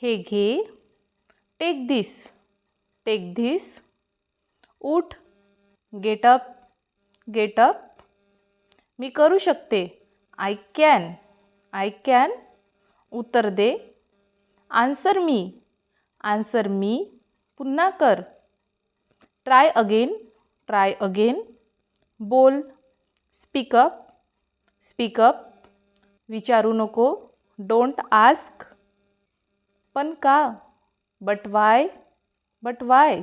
हे घे, take this, take this. उठ, गेट अप, गेट अप. मी करू शकते, आय कॅन, आय कॅन. उत्तर दे, आन्सर मी, आन्सर मी. पुन्हा कर, ट्राय अगेन, ट्राय अगेन. बोल, स्पीक अप, स्पीक अप. विचारू नको, डोंट आस्क. पण का, बट वाय, बट वाय.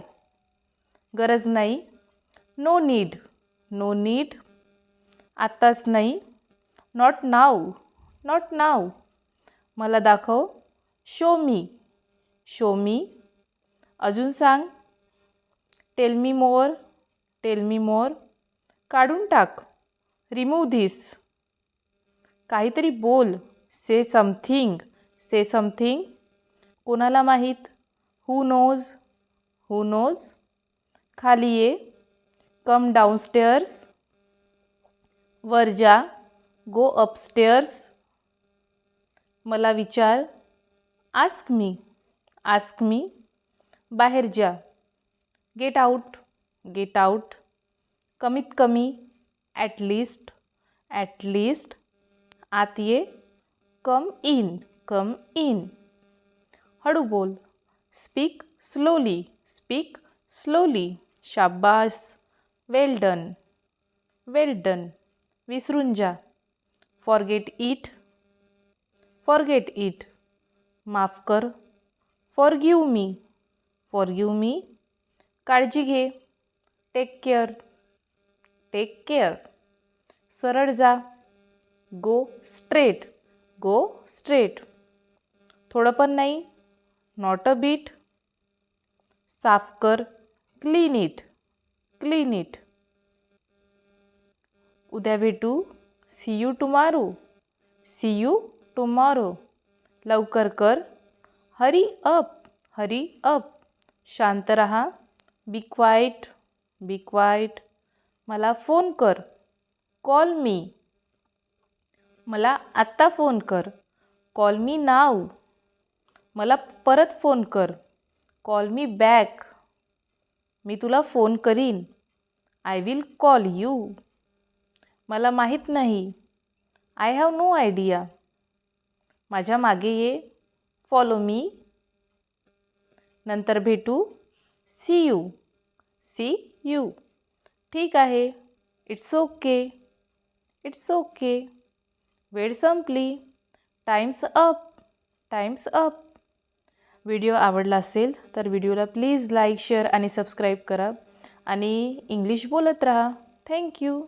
गरज नाही, नो नीड, नो नीड. आत्ताच नाही, नॉट नाव, नॉट नाव. मला दाखव, शो मी, शो मी. अजून सांग, टेल मी मोर, टेल मी मोर. काढून टाक, रिमूव्ह धिस. काहीतरी बोल, से समथिंग, से समथिंग. कोणाला माहीत, हू नोज, हू नोज. खाली ये, कम डाऊनस्टेअर्स. वर जा, गो अपस्टेअर्स. मला विचार, आस्क मी, आस्क मी. बाहेर जा, गेट आऊट, गेट आऊट. कमीत कमी, ॲट लिस्ट, ॲट लिस्ट. आत ये, कम इन, कम इन. हळू बोल, स्पीक स्लोली, स्पीक स्लोली. शाबास, वेल डन, वेल डन. विसरून जा, फॉरगेट इट, फॉरगेट इट. माफ कर, फॉरगिव्ह मी, फॉरगिव्ह मी. काळजी घे, टेक केअर, टेक केअर. सरळ जा, गो स्ट्रेट, गो स्ट्रेट. थोडं पण नाही, नॉट अ बीट. साफ कर, क्लीन इट, क्लीन इट. उद्या भेटू, see you tomorrow, see you tomorrow. लवकर कर, हरी अप, हरी अप. शांत रहा, बी क्वाईट, बी क्वाईट. मला फोन कर, कॉल मी. मला आत्ता फोन कर, कॉल मी नाव. मला परत फोन कर, कॉल मी बॅक. मी तुला फोन करीन, आय विल कॉल यू. मला माहीत नाही, आय हॅव नो आयडिया. माझ्या मागे ये, फॉलो मी. नंतर भेटू, सी यू, सी यू. ठीक आहे, इट्स ओके, इट्स ओके. वेळ संपली, times up, times up. Video आवडला असेल तर व्हिडिओला प्लीज लाईक, शेअर आणि सबस्क्राईब करा आणि इंग्लिश बोलत राहा. थँक्यू.